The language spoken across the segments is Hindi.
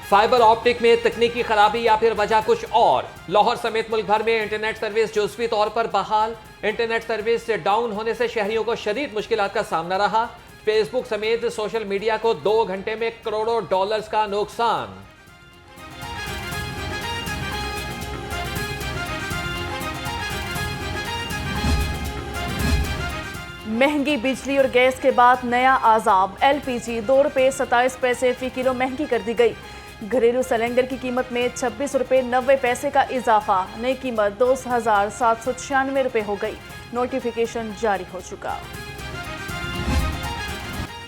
फाइबर ऑप्टिक में तकनीकी खराबी या फिर वजह कुछ और। लाहौर समेत मुल्क भर में इंटरनेट सर्विस जुज़वी तौर पर बहाल। इंटरनेट सर्विस डाउन होने से शहरियों को शदीद मुश्किलात का सामना रहा। फेसबुक समेत सोशल मीडिया को 2 घंटे में करोड़ों डॉलर्स का नुकसान। महंगी बिजली और गैस के बाद नया आजाब। एलपीजी 2 रुपये 27 पैसे फी किलो महंगी कर दी गई। घरेलू सिलेंडर की कीमत में 26 रुपये 90 पैसे का इजाफा। नई कीमत 2,796 रुपये हो गई। नोटिफिकेशन जारी हो चुका।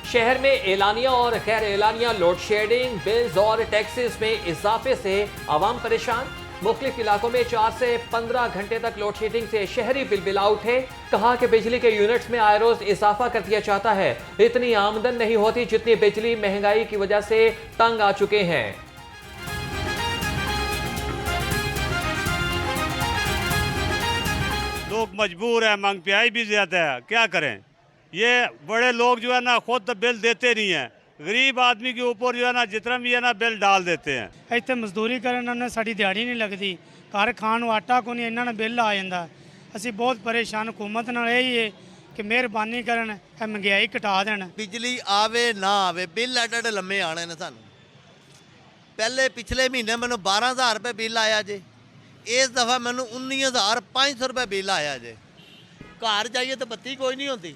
शहर में एलानिया और गैर एलानिया लोड शेडिंग, बिल्स और टैक्सेस में इजाफे से आवाम परेशान। मुख्तलिफ इलाकों में 4 से 15 घंटे तक लोड शेडिंग से शहरी बिलबिला उठे। कहा कि बिजली के यूनिट्स में आए रोज इजाफा कर दिया जाता है। इतनी आमदन नहीं होती जितनी बिजली महंगाई की वजह से तंग आ चुके हैं। लोग मजबूर है, महंगाई भी ज्यादा है, क्या करें। ये बड़े लोग जो है ना खुद तो बिल देते नहीं है, गरीब आदमी के ऊपर जो है ना जितना भी है ना बिल डाल देते हैं। ਇੱਥੇ ਮਜ਼ਦੂਰੀ ਕਰਨ ਨਾਲ ਸਾਡੀ ਦਿਹਾੜੀ ਨਹੀਂ ਲੱਗਦੀ, ਘਰ ਖਾਣ ਨੂੰ ਆਟਾ ਕੋਈ ਨਹੀਂ, ਇਹਨਾਂ ਨਾਲ ਬਿੱਲ ਆ ਜਾਂਦਾ। ਅਸੀਂ ਬਹੁਤ ਪਰੇਸ਼ਾਨ। हुकूमत ਨਾਲ ਇਹ ਹੈ ਕਿ ਮਿਹਰਬਾਨੀ ਕਰਨ, ਇਹ ਮਹਿੰਗਾਈ ਘਟਾ ਦੇਣ। ਬਿਜਲੀ ਆਵੇ ਨਾ ਆਵੇ, ਬਿੱਲ ਐਡੇ ਲੰਮੇ ਆਣੇ ਨੇ ਸਾਨੂੰ। ਪਹਿਲੇ ਪਿਛਲੇ ਮਹੀਨੇ ਮੈਨੂੰ 12,000 ਰੁਪਏ ਬਿੱਲ ਆਇਆ ਜੇ, ਇਸ ਦਫਾ ਮੈਨੂੰ 19,500 ਰੁਪਏ ਬਿੱਲ ਆਇਆ ਜੇ। ਘਰ ਜਾਈਏ ਤਾਂ ਬੱਤੀ ਕੋਈ नहीं होती,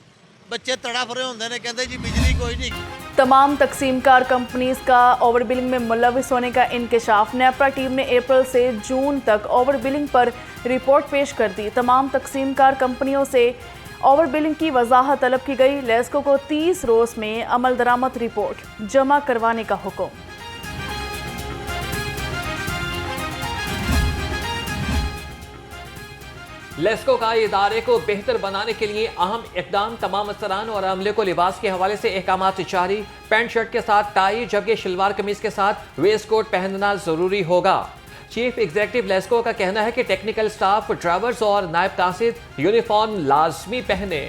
बच्चे तड़फ रहे होंगे ने, कहते जी बिजली कोई नहीं। तमाम तकसीमकार कंपनीज का ओवर बिलिंग में मुलविस होने का इंकशाफ। नेपरा टीम ने अप्रैल से जून तक ओवर बिलिंग पर रिपोर्ट पेश कर दी। तमाम तकसीमकार कंपनियों से ओवर बिलिंग की वजाहत तलब की गई। लेस्को को 30 रोज में अमल दरामद रिपोर्ट जमा करवाने का हुक्म। लेस्को का इदारे को बेहतर बनाने के लिए अहम इकदाम। तमाम अफसरान और अमले को लिबास के हवाले से अहकामात जारी। पैंट शर्ट के साथ टाई जबकि शलवार कमीज के साथ वेस्ट कोट पहनना जरूरी होगा। चीफ एग्जीक्यूटिव लेस्को का कहना है कि टेक्निकल स्टाफ, ड्राइवर्स और नायब कासिद यूनिफॉर्म लाजमी पहने।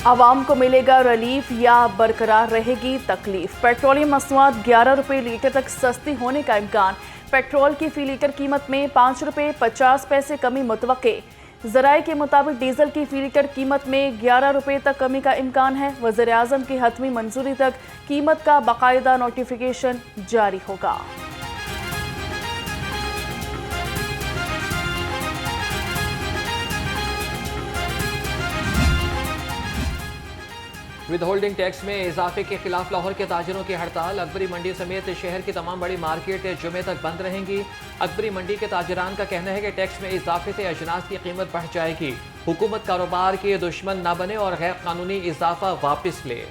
आवाम को मिलेगा रिलीफ या बरकरार रहेगी तकलीफ। पेट्रोलियम मसनूआत 11 रुपये लीटर तक सस्ती होने का इम्कान। पेट्रोल की फी लीटर कीमत में 5 रुपये 50 पैसे कमी मुतवक्के। ज़राए के मुताबिक डीजल की फी लीटर कीमत में 11 रुपये तक कमी का इम्कान है। वज़ीर-ए-आज़म की हतमी मंजूरी तक कीमत का बाकायदा नोटिफिकेशन जारी होगा। विद होल्डिंग टैक्स में इजाफे के खिलाफ लाहौर के ताजिरों की हड़ताल। अकबरी मंडी समेत शहर की तमाम बड़ी मार्केट जुमे तक बंद रहेंगी। अकबरी मंडी के ताजिरान का कहना है कि टैक्स में इजाफे से अजनास की कीमत बढ़ जाएगी। हुकूमत कारोबार के दुश्मन न बने और गैर कानूनी इजाफा वापस ले।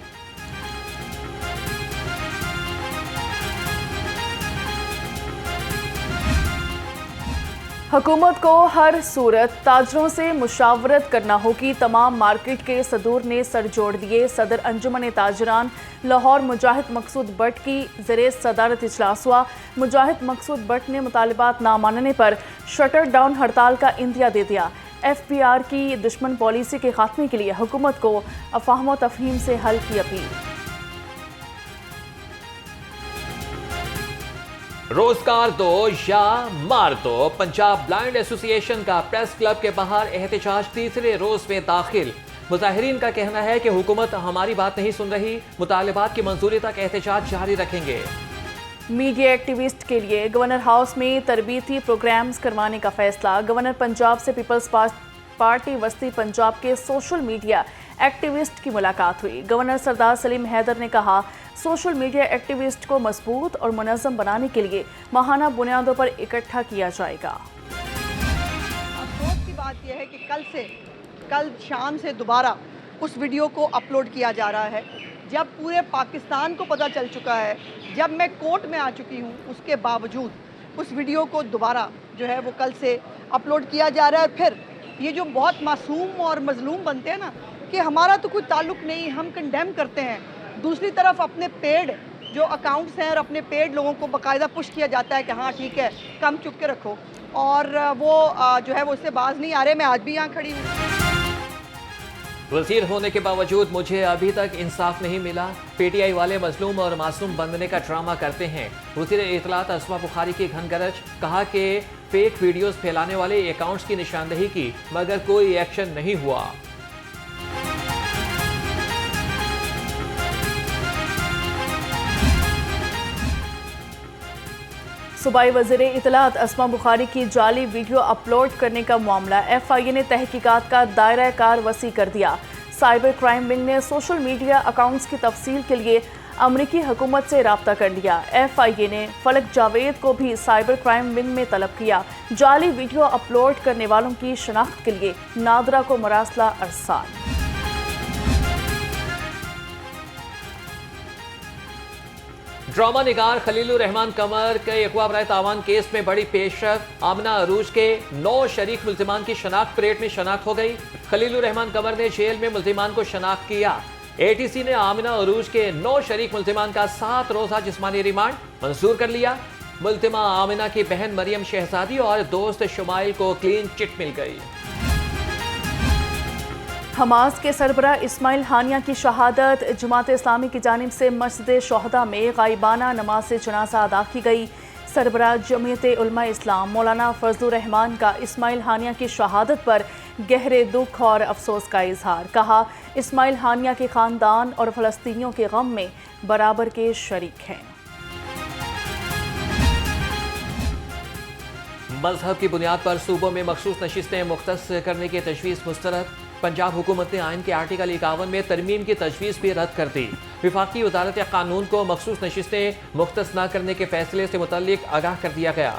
हुकूमत को हर सूरत ताजरों से मुशावरत करना होगी। तमाम मार्केट के सदूर ने सर जोड़ दिए। सदर अंजुमन ताजरान लाहौर मुजाहिद मकसूद बट की ज़रिए सदारत इजलास हुआ। मुजाहिद मकसूद बट ने मुतालिबात ना मानने पर शटर डाउन हड़ताल का इंदिया दे दिया। FPR की दुश्मन पॉलिसी के खात्मे के लिए हुकूमत को अफवाह तफहीम से हल की अपील। रोजगार दो या मार दो। पंजाब ब्लाइंड एसोसिएशन का प्रेस क्लब के बाहर एहतजाज तीसरे रोज में दाखिल। मुजाहिरीन का कहना है कि हुकूमत हमारी बात नहीं सुन रही। मुतालिबात की मंजूरी तक एहतजाज जारी रखेंगे। मीडिया एक्टिविस्ट के लिए गवर्नर हाउस में तरबीती प्रोग्राम्स करवाने का फैसला। गवर्नर पंजाब से पीपल्स पार्टी वस्ती पंजाब के सोशल मीडिया एक्टिविस्ट की मुलाकात हुई। गवर्नर सरदार सलीम हैदर ने कहा, सोशल मीडिया एक्टिविस्ट को मजबूत और मुनज़्ज़म बनाने के लिए माहाना बुनियादों पर इकट्ठा किया जाएगा। अफसोस की बात यह है कि कल शाम से दोबारा उस वीडियो को अपलोड किया जा रहा है, जब पूरे पाकिस्तान को पता चल चुका है, जब मैं कोर्ट में आ चुकी हूँ, उसके बावजूद उस वीडियो को दोबारा जो है वो कल से अपलोड किया जा रहा है। फिर ये जो बहुत मासूम और मजलूम बनते हैं ना कि हमारा तो कोई ताल्लुक नहीं, हम कंडेम करते हैं। दूसरी तरफ अपने पेड जो अकाउंट्स हैं और अपने पेड लोगों को बाकायदा पुश किया जाता है कि हाँ ठीक है, कम चुप के रखो, और वो जो है वो उससे बाज नहीं आ रहे। मैं आज भी यहाँ खड़ी हूँ। वजीर होने के बावजूद मुझे अभी तक इंसाफ नहीं मिला। पीटीआई वाले मजलूम और मासूम बनने का ड्रामा करते हैं। वजीर इत्तलात अस्मा बुखारी की घनगरज, कहा कि फेक वीडियोस फैलाने वाले अकाउंट्स की निशानदही की मगर कोई एक्शन नहीं हुआ। सूबाई वज़ीर इत्तलात अस्मा बुखारी की जाली वीडियो अपलोड करने का मामला, FIA ने तहकीकात का दायरा कार वसी कर दिया। साइबर क्राइम विंग ने सोशल मीडिया अकाउंट्स की तफसील के लिए अमरीकी हुकूमत से रब्ता कर लिया। FIA ने फलक जावेद को भी साइबर क्राइम विंग में तलब किया। जाली वीडियो अपलोड करने वालों की शनाख्त के लिए नादरा को मरासला अरसाल। ड्रामा निगार खलीलुर रहमान कमर के अगवा बराए तावान केस में बड़ी पेशरफ। आमना अरूज के 9 शरीक मुल्जिमान की शनाख्त परेड में शनाख्त हो गई। खलीलुर रहमान कमर ने जेल में मुल्जिमान को शनाख्त किया। ATC ने आमना अरूज के 9 शरीक मुल्जिमान का 7 रोजा जिस्मानी रिमांड मंजूर कर लिया। मुल्जिमा आमिना की बहन मरियम शहजादी और दोस्त शुमाइल को क्लीन चिट मिल गई। हमास के सरबरा इस्माइल हानिया की शहादत, जमात इस्लामी की जानिब से मस्जिद शोहदा में गाइबाना नमाज जनाजा अदा की गई। सरबरा जमीयत उलमा इस्लाम मौलाना फजलुर रहमान का इस्माइल हानिया की शहादत पर गहरे दुख और अफसोस का इजहार। कहा, इस्माइल हानिया के ख़ानदान और फ़लस्तीनियों के गम में बराबर के शरीक हैं। मजहब की बुनियाद पर सूबों में मखसूस नशिस्तें मुख्तस करने की तजवीज़ मुस्तरद। पंजाब हुकूमत ने आइन के आर्टिकल 51 में तरमीम की तजवीज़ भी रद्द कर दी। विफाकी वजारत कानून को मखसूस नशिस्तें मुख्तस न करने के फैसले से मुतल्लिक आगाह कर दिया गया।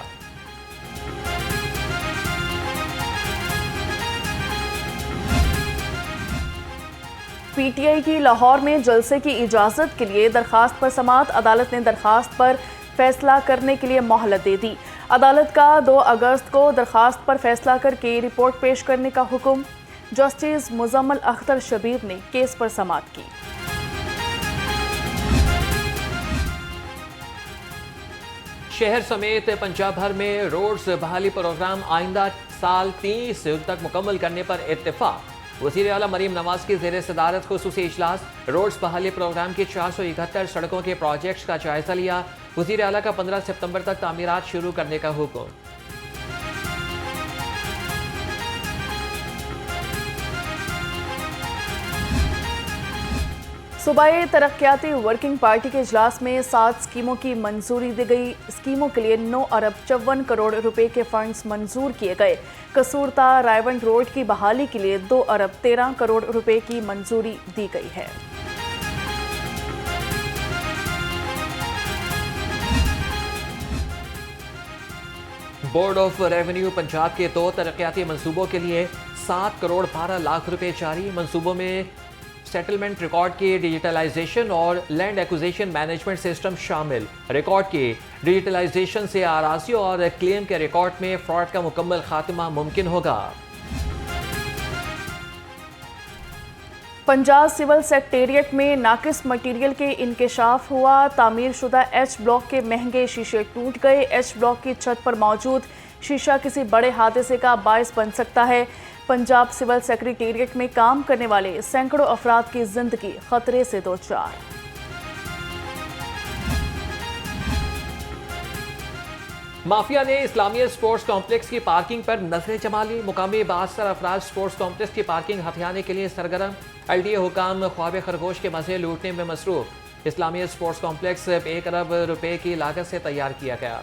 PTI की लाहौर में जलसे की इजाज़त के लिए दरखास्त पर समाअत। अदालत ने दरखास्त पर फैसला करने के लिए मोहलत दे दी। अदालत का 2 अगस्त को दरखास्त पर फैसला करके रिपोर्ट पेश करने का हुक्म। जस्टिस मुजम्मल अख्तर शबीर ने केस पर समाअत की। शहर समेत पंजाब भर में रोड्स बहाली प्रोग्राम आइंदा साल 30 जून तक मुकम्मल करने पर इत्तेफाक। वज़ीर आला मरीम नवाज की ज़ेर सदारत खुसूसी इजलास। रोड्स बहाली प्रोग्राम की 471 सड़कों के प्रोजेक्ट्स का जायजा लिया। वज़ीर आला का 15 सितंबर तक तामीरात शुरू करने का हुक्म। सूबाई तरक्याती वर्किंग पार्टी के इजलास में 7 स्कीमों की मंजूरी दी गई। स्कीमों के लिए 9 अरब 54 करोड़ रुपए के फंड्स मंजूर किए गए। कसूरता रायवंड रोड की बहाली के लिए 2 अरब 13 करोड़ रुपए की मंजूरी दी गई है। बोर्ड ऑफ रेवेन्यू पंजाब के 2 तरक्याती मंसूबों के लिए 7 करोड़ 12 लाख रुपए जारी। मंसूबों में सेटलमेंट रिकॉर्ड की डिजिटलाइजेशन और लैंड एक्विजिशन मैनेजमेंट सिस्टम शामिल। रिकॉर्ड की डिजिटलाइजेशन से आराजी और क्लेम के रिकॉर्ड में फ्रॉड का मुकम्मल खात्मा मुमकिन होगा। पंजाब सिविल सेक्रेटेरिएट में नाकिस मटीरियल के इंकशाफ हुआ। तामीर शुदा H ब्लॉक के महंगे शीशे टूट गए। H ब्लॉक की छत पर मौजूद शीशा किसी बड़े हादसे का बायस बन सकता है। पंजाब सिविल सेक्रेटेरिएट में काम करने वाले सैकड़ों अफराद की जिंदगी खतरे से दो चार। माफिया ने इस्लामिया स्पोर्ट्स कॉम्प्लेक्स की पार्किंग पर नजरें जमा ली। मुकामी 72 अफराद स्पोर्ट्स कॉम्प्लेक्स की पार्किंग हथियाने के लिए सरगर्म। LDA हुकाम ख्वाब खरगोश के मजे लूटने में मसरूफ। इस्लामिया स्पोर्ट्स कॉम्प्लेक्स 1 अरब रुपए की लागत से तैयार किया गया।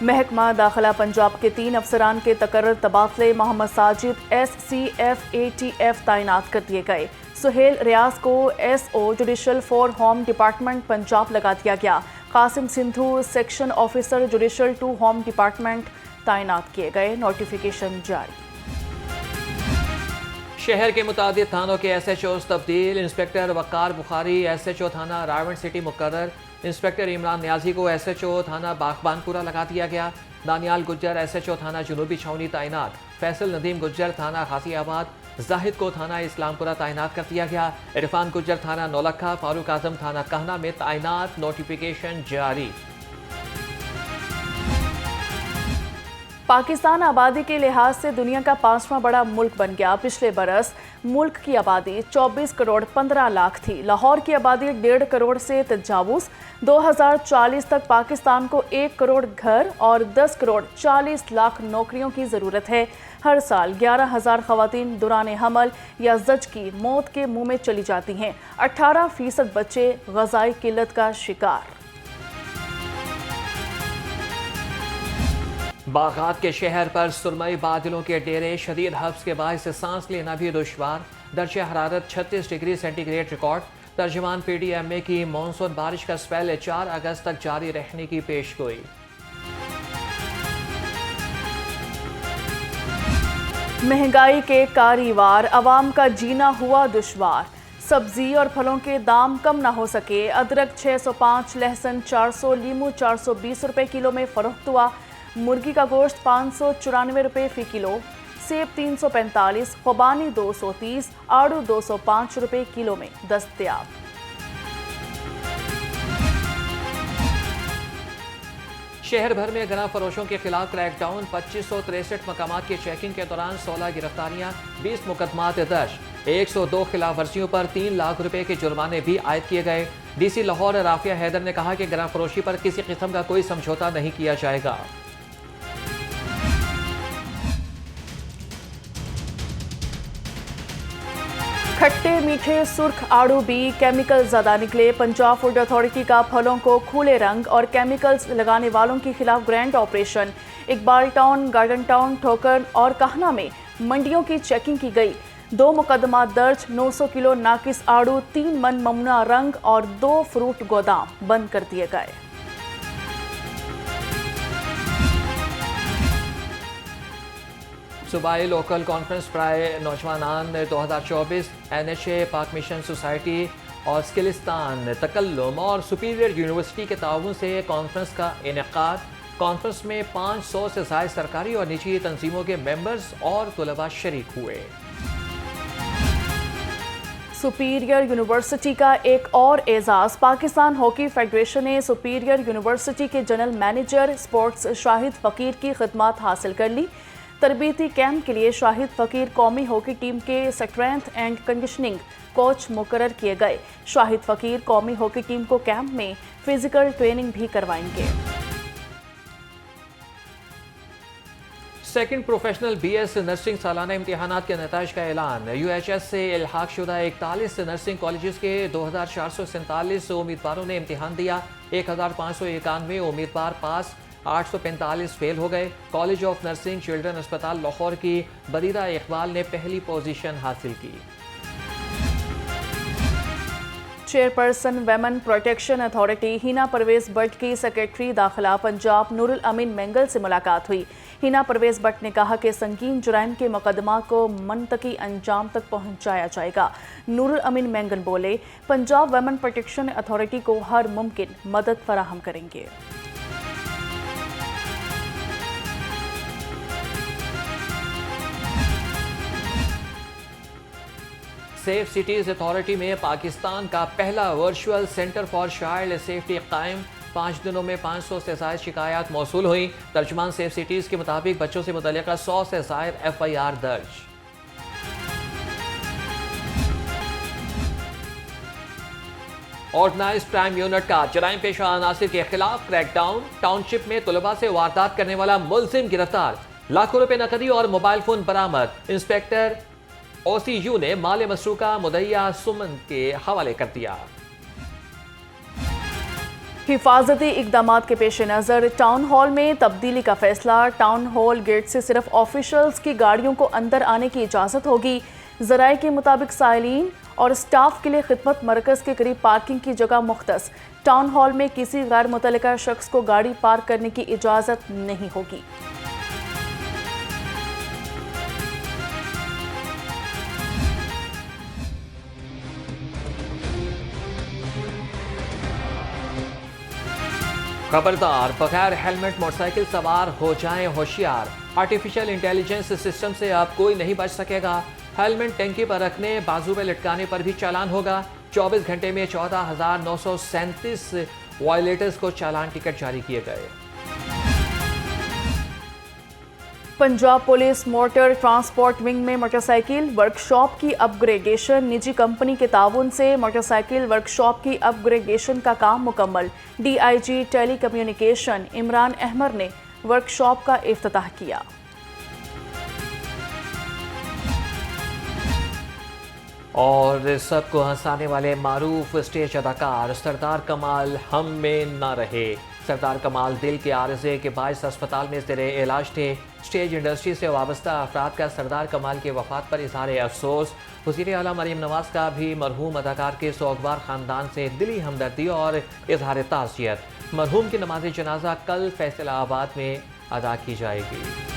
महकमा दाखिला पंजाब के 3 अफसरान के तकर्रर तबादले। मोहम्मद साजिद SCF ATF तैनात कर दिए गए। सुहेल रियाज को SO judicial for home department Punjab लगा दिया गया। Qasim Sindhu section officer judicial 2 home department तैनात किए गए। नोटिफिकेशन जारी। शहर के मुतादिद थानों के SHOs तब्दील। इंस्पेक्टर वकार बुखारी SHO थाना रावण सिटी मुकर्रर। इंस्पेक्टर इमरान न्याजी को SHO थाना बागबानपुरा लगा दिया गया। दानियाल गुज्जर SHO थाना जुनूबी छावनी तैनात। फैसल नदीम गुज्जर थाना गाजियाबाद। जाहिद को थाना इस्लामपुरा तैनात कर दिया गया। इरफान गुज्जर थाना नौलखा। फारूक आजम थाना कहना में तैनात। नोटिफिकेशन जारी। पाकिस्तान आबादी के लिहाज से दुनिया का 5वां बड़ा मुल्क बन गया। पिछले बरस मुल्क की आबादी 24 करोड़ 15 लाख थी। लाहौर की आबादी 1.5 करोड़ से तजावुज़। 2040 तक पाकिस्तान को 1 करोड़ घर और 10 करोड़ 40 लाख नौकरियों की ज़रूरत है। हर साल 11,000 ख़वातीन दौरान हमल या ज़च की मौत के मुंह में चली जाती हैं। 18% बच्चे ग़ज़ाई किल्लत का शिकार। बागात के शहर पर सुरमई बादलों के डेरे, शदीद हब्स के बायस सांस लेना भी दुश्वार। दर्जे हरारत 36 डिग्री सेंटीग्रेड रिकॉर्ड। तर्जुमान PDMA की मानसून बारिश का स्पेल 4 अगस्त तक जारी रहने की पेशगोई। महंगाई के कारीवार, अवाम का जीना हुआ दुश्वार। सब्जी और फलों के दाम कम ना हो सके। अदरक 605, लहसुन 400, लीमू 420 रुपए किलो में फरोख्त हुआ। मुर्गी का गोश्त 594 रुपए फी किलो, सेब 345, खुबानी 230, आड़ू 205 रुपए किलो में दस्तयाब। शहर भर में गना फरोशों के खिलाफ क्रैकडाउन। 2563 मकामात की चेकिंग के दौरान 16 गिरफ्तारियां, 20 मुकदमात दर्ज। 102 खिलाफ वर्जियों पर 3 लाख रुपए के जुर्माने भी आयद किए गए। DC लाहौर राफिया हैदर ने कहा कि गना फरोशी पर किसी किस्म का कोई समझौता नहीं किया जाएगा। खट्टे मीठे सुर्ख आड़ू भी केमिकल ज़्यादा निकले। पंजाब फूड अथॉरिटी का फलों को खुले रंग और केमिकल्स लगाने वालों के खिलाफ grand operation. Iqbal town, garden town, ठोकर और काहना में मंडियों की चेकिंग की गई। 2 मुकदमा दर्ज। 900 किलो नाकिस आड़ू, 3 मन ममनुआ रंग और 2 फ्रूट गोदाम बंद कर दिए गए। सूबाई लोकल कॉन्फ्रेंस प्राय नौजवानान 2024 NHA, पाक मिशन सोसाइटी और स्किलिस्तान तकल्लुम और सुपीरियर यूनिवर्सिटी के ताउन से कॉन्फ्रेंस का इनेकाद। कॉन्फ्रेंस में 500 से ज़ायद सरकारी और निजी तंजीमों के मेंबर्स और तुलबा शरीक हुए। सुपीरियर यूनिवर्सिटी का एक और एजाज़। पाकिस्तान हॉकी फेडरेशन ने सुपीरियर यूनिवर्सिटी के जनरल मैनेजर स्पोर्ट्स शाहिद फ़कीर की खिदमत हासिल कर ली। तरबीती कैंप के लिए शाहिद फ़कीर कौमी हॉकी टीम के स्ट्रेंथ एंड कंडीशनिंग कोच मुकर्रर किए गए। शाहिद फ़कीर कौमी हॉकी टीम को कैंप में फिजिकल ट्रेनिंग भी करवाएंगे। सेकंड प्रोफेशनल BS नर्सिंग सालाना इम्तिहानात के नताइज का ऐलान। UHS से इल्हाक शुदा 41 नर्सिंग कॉलेजेस के 2447 उम्मीदवारों ने इम्तिहान दिया। 1591 उम्मीदवार पास, 845 फेल हो गए। कॉलेज ऑफ नर्सिंग चिल्ड्रन अस्पताल लाहौर की बरीदा इकबाल ने पहली पोजीशन हासिल की। Chairperson women protection authority Hina Parvez Bhatt की सेक्रेटरी दाखिला पंजाब नूरुल अमीन मेंगल से मुलाकात हुई। हिना परवेज भट्ट ने कहा कि संगीन जुराइम के मुकदमा को मनतकी अंजाम तक पहुंचाया जाएगा। नूरुल अमीन मेंगल बोले, पंजाब वेमन प्रोटेक्शन अथॉरिटी को हर मुमकिन मदद फराहम करेंगे। सेफ सिटीज अथॉरिटी में पाकिस्तान का पहला virtual centre for child safety कायम। 5 दिनों में 500 से ज़ायद शिकायत मौसूल हुई। तर्जुमान सेफ सिटीज के मुताबिक बच्चों से मुतल्लिका 100 से ज़ायद FIR दर्ज। ऑर्गेनाइज्ड क्राइम यूनिट का जराइम पेशा अनासिर के खिलाफ क्रैकडाउन। टाउनशिप में तुलबा से वारदात करने वाला मुलजिम गिरफ्तार। लाखों रुपए नकदी और मोबाइल फोन बरामद। इंस्पेक्टर OCU ने माल मसरूका मुदैया सुमन के हवाले कर दिया। हिफाजती इकदामात के पेश नज़र टाउन हॉल में तब्दीली का फैसला। टाउन हॉल गेट से सिर्फ ऑफिशियल्स की गाड़ियों को अंदर आने की इजाज़त होगी। ज़राए के मुताबिक साइलिन और स्टाफ के लिए खिदमत मरकज़ के करीब पार्किंग की जगह मुख्तस। टाउन हॉल में किसी गैर मुतल्लिका शख्स को गाड़ी पार्क करने की इजाज़त नहीं होगी। खबरदार, बगैर हेलमेट मोटरसाइकिल सवार हो जाएं होशियार। आर्टिफिशियल इंटेलिजेंस सिस्टम से अब कोई नहीं बच सकेगा। हेलमेट टंकी पर रखने, बाजू में लटकाने पर भी चालान होगा। 24 घंटे में 14,937 वायलेटर्स को चालान टिकट जारी किए गए। Punjab police motor transport wing में मोटरसाइकिल वर्कशॉप की अपग्रेडेशन। निजी कंपनी के ताउन से मोटरसाइकिल वर्कशॉप की अपग्रेडेशन का काम मुकम्मल। DIG telecommunication Imran Ahmed ने वर्कशॉप का इफ्तिताह किया। और सबको हंसाने वाले मारूफ स्टेज अदाकार सरदार कमाल हम में ना रहे। सरदार कमाल दिल के आर्जे के बायस अस्पताल में ज़ेरे इलाज थे। स्टेज इंडस्ट्री से वाबस्ता अफराद का सरदार कमाल की वफ़ात पर इज़हार अफसोस। वज़ीर आला मरीम नवाज़ का भी मरहूम अदाकार के सोगवार ख़ानदान से दिली हमदर्दी और इज़हार ताज़ियत। मरहूम की नमाज जनाजा कल फैसलाबाद में अदा की जाएगी।